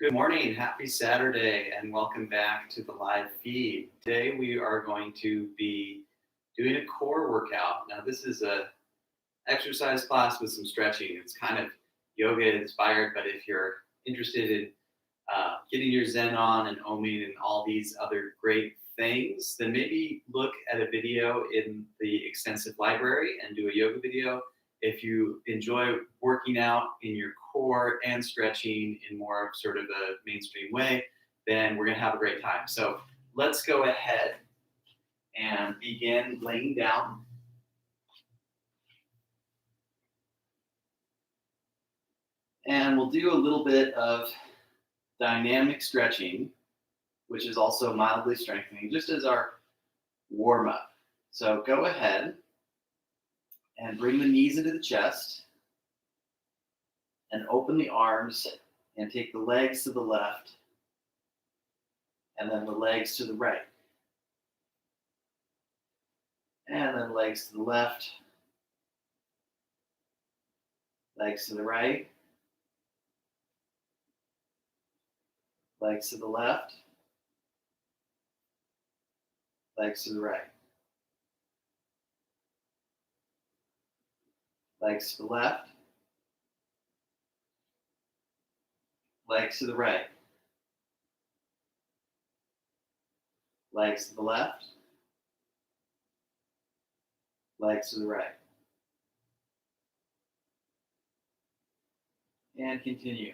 Good morning, happy Saturday, and welcome back to the live feed. Today we are going to be doing a core workout. Now this is a exercise class with some stretching. It's kind of yoga inspired, but if you're interested in getting your Zen on and Oming and all these other great things, then maybe look at a video in the extensive library and do a yoga video. If you enjoy working out in your core and stretching in more of sort of a mainstream way, then we're going to have a great time. So let's go ahead and begin laying down. And we'll do a little bit of dynamic stretching, which is also mildly strengthening, just as our warm up. So go ahead and bring the knees into the chest and open the arms and take the legs to the left and then the legs to the right. And then legs to the left, legs to the right, legs to the left, legs to the right, legs to the left, legs to the right, legs to the left, legs to the right. And continue.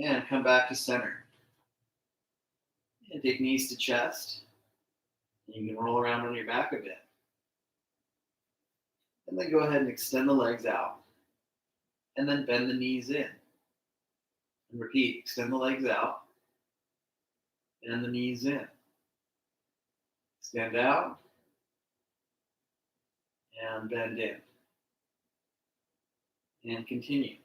And come back to center. And take knees to chest. You can roll around on your back a bit. And then go ahead and extend the legs out. And then bend the knees in. And repeat, extend the legs out. Bend the knees in. Extend out. And bend in. And continue.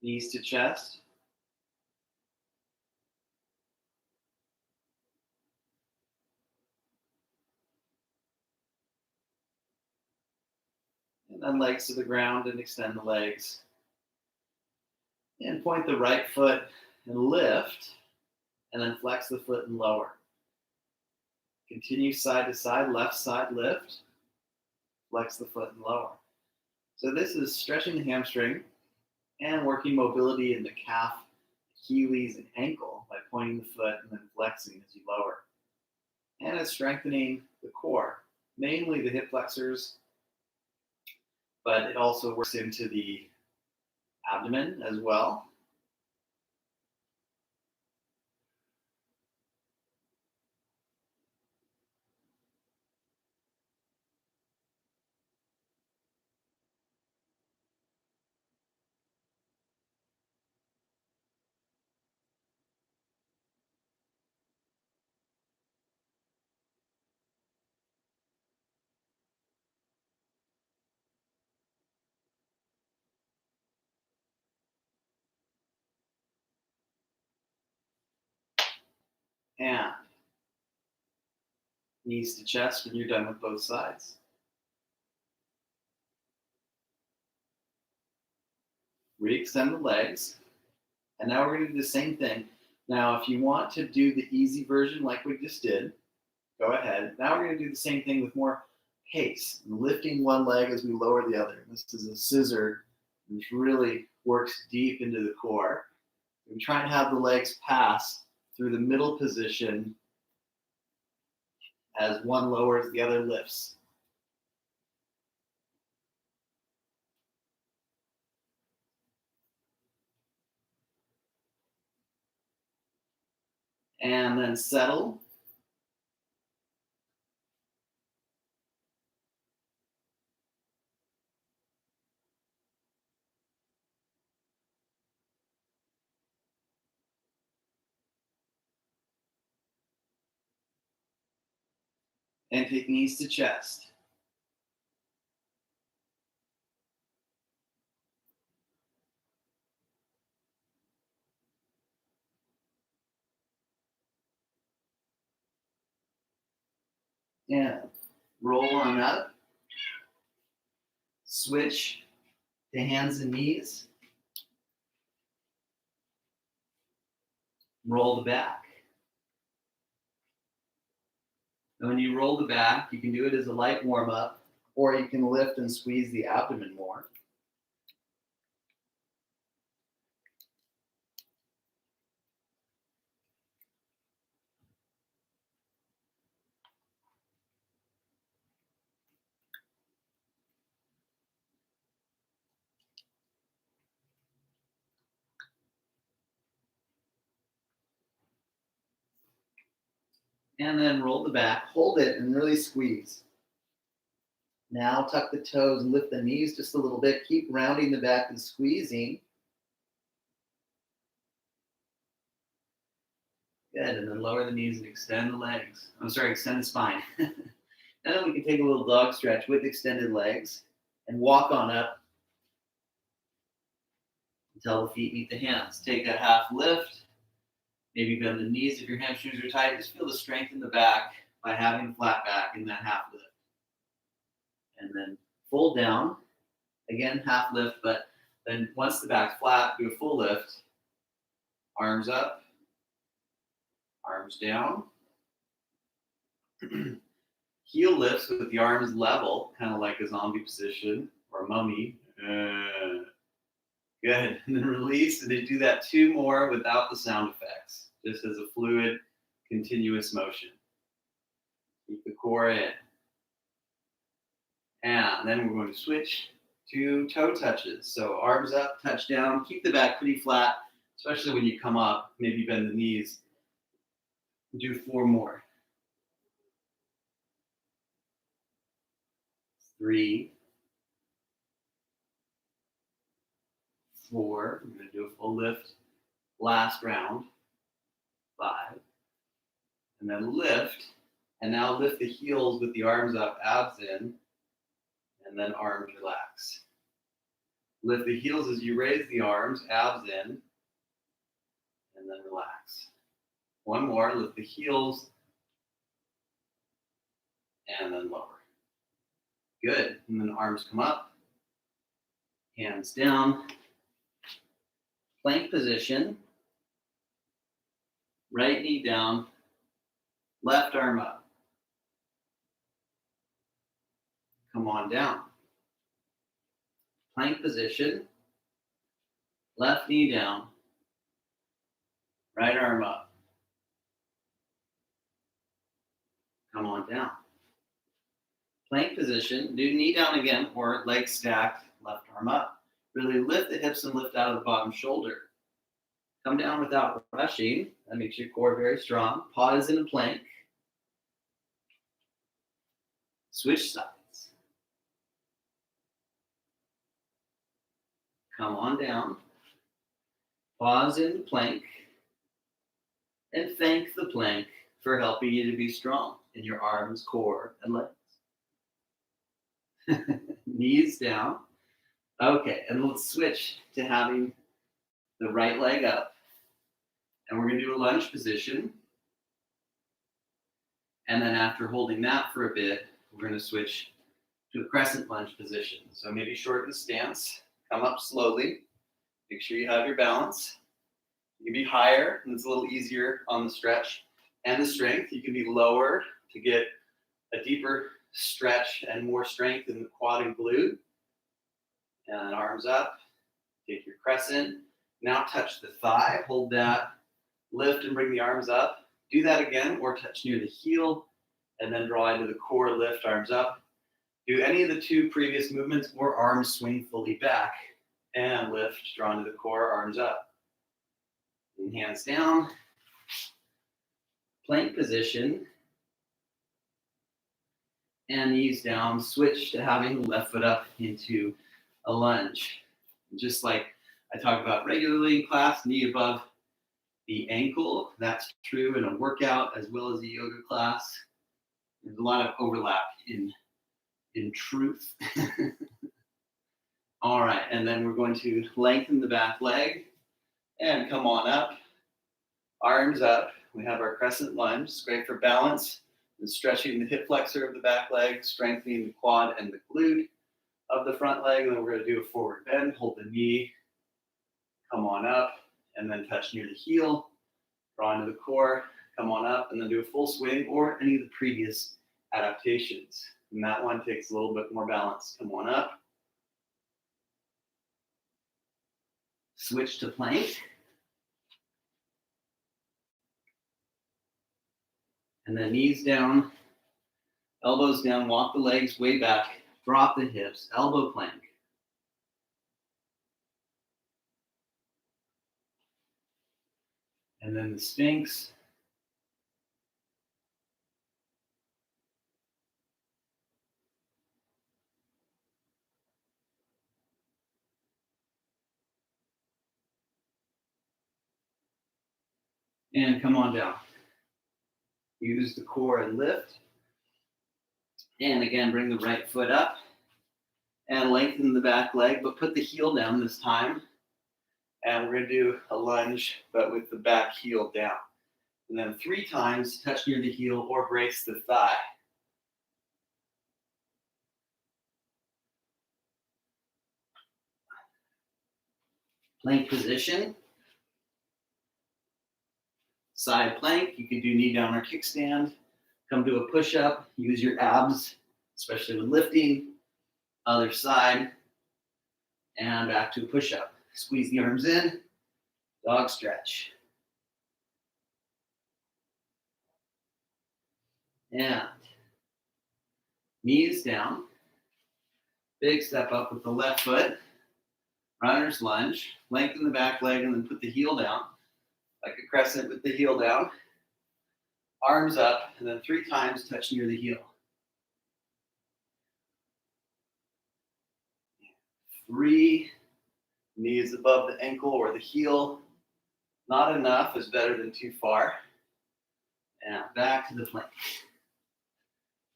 Knees to chest. And then legs to the ground and extend the legs. And point the right foot and lift. And then flex the foot and lower. Continue side to side, left side lift. Flex the foot and lower. So this is stretching the hamstring and working mobility in the calf, Achilles, and ankle by pointing the foot and then flexing as you lower. And it's strengthening the core, mainly the hip flexors, but it also works into the abdomen as well. And knees to chest when you're done with both sides. Re-extend the legs. And now we're going to do the same thing. Now, if you want to do the easy version like we just did, go ahead. Now we're going to do the same thing with more pace, lifting one leg as we lower the other. This is a scissor This really works deep into the core. We try and have the legs pass through the middle position as one lowers, the other lifts. And then settle. And take knees to chest. And roll on up. Switch to hands and knees. Roll the back. And when you roll the back, you can do it as a light warm-up, or you can lift and squeeze the abdomen more. And then roll the back, hold it, and really squeeze. Now tuck the toes, lift the knees just a little bit. Keep rounding the back and squeezing. Good, and then lower the knees and extend the legs. Extend the spine. And then we can take a little dog stretch with extended legs and walk on up until the feet meet the hands. Take a half lift. Maybe bend the knees if your hamstrings are tight. Just feel the strength in the back by having a flat back in that half lift. And then fold down. Again, half lift, but then once the back's flat, do a full lift. Arms up, arms down. Heel lifts with the arms level, kind of like a zombie position or a mummy. Good. And then release, and then do that 2 more without the sound effects, just as a fluid, continuous motion. Keep the core in. And then we're going to switch to toe touches. So arms up, touch down, keep the back pretty flat, especially when you come up, maybe bend the knees. Do 4 more. 3, 4, we're going to do a full lift. Last round, 5, and then lift, and now lift the heels with the arms up, abs in, and then arms relax. Lift the heels as you raise the arms, abs in, and then relax. 1 more, lift the heels, and then lower. Good, and then arms come up, hands down, plank position, right knee down, left arm up. Come on down. Plank position, left knee down, right arm up. Come on down. Plank position, do knee down again or legs stacked, left arm up. Really lift the hips and lift out of the bottom shoulder. Come down without rushing. That makes your core very strong. Pause in a plank. Switch sides. Come on down. Pause in the plank. And thank the plank for helping you to be strong in your arms, core, and legs. Knees down. Okay, and let's switch to having the right leg up. And we're going to do a lunge position. And then after holding that for a bit, we're going to switch to a crescent lunge position. So maybe shorten the stance, come up slowly, make sure you have your balance. You can be higher, and it's a little easier on the stretch and the strength. You can be lower to get a deeper stretch and more strength in the quad and glute. And arms up, Take your crescent. Now touch the thigh. Hold that. Lift and bring the arms up. Do that again, or touch near the heel, and then draw into the core, lift, arms up. Do any of the two previous movements, or arms swing fully back, and lift, draw into the core, arms up. And hands down. Plank position. And knees down. Switch to having the left foot up into a lunge. Just like I talk about regularly in class, knee above the ankle. That's true in a workout as well as a yoga class. There's a lot of overlap in truth. All right, and then we're going to lengthen the back leg and come on up. Arms up. We have our crescent lunge. It's great for balance and stretching the hip flexor of the back leg, strengthening the quad and the glute of the front leg. And then we're going to do a forward bend. Hold the knee. Come on up. And then touch near the heel. Draw into the core. Come on up. And then do a full swing or any of the previous adaptations. And that one takes a little bit more balance. Come on up. Switch to plank. And then knees down, elbows down, walk the legs way back, drop the hips, elbow plank. And then the Sphinx. And come on down. Use the core and lift. And again, bring the right foot up and lengthen the back leg, but put the heel down this time. And we're going to do a lunge, but with the back heel down. And then 3 times, touch near the heel or brace the thigh. Plank position. Side plank, you can do knee down or kickstand. Come to a push-up, use your abs, especially when lifting. Other side, and back to a push-up. Squeeze the arms in, dog stretch. And knees down. Big step up with the left foot. Runner's lunge. Lengthen the back leg and then put the heel down. Like a crescent with the heel down. Arms up, and then 3 times touch near the heel. 3, knees above the ankle or the heel. Not enough is better than too far. And back to the plank.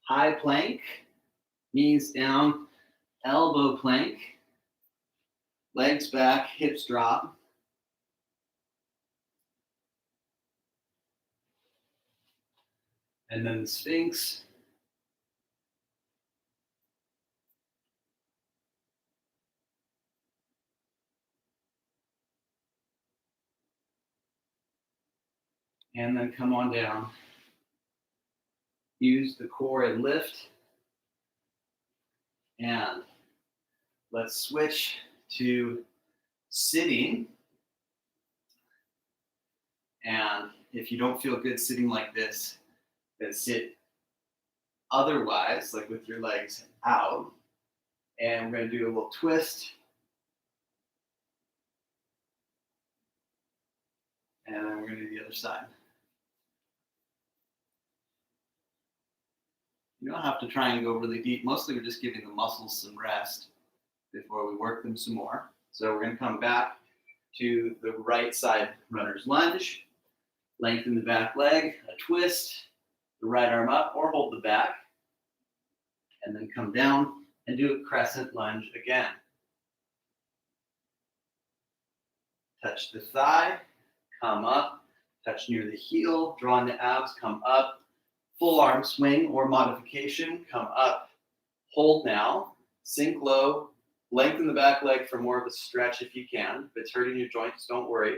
High plank, knees down, elbow plank, legs back, hips drop. And then the Sphinx. And then come on down. Use the core and lift. And let's switch to sitting. And if you don't feel good sitting like this, then sit otherwise, like with your legs out. And we're going to do a little twist. And then we're going to do the other side. You don't have to try and go really deep. Mostly we're just giving the muscles some rest before we work them some more. So we're going to come back to the right side runner's lunge. Lengthen the back leg, a twist, the right arm up or hold the back. And then come down and do a crescent lunge again. Touch the thigh, come up, touch near the heel, draw in the abs, come up. Full arm swing or modification, come up, hold now, sink low, lengthen the back leg for more of a stretch if you can. If it's hurting your joints, don't worry.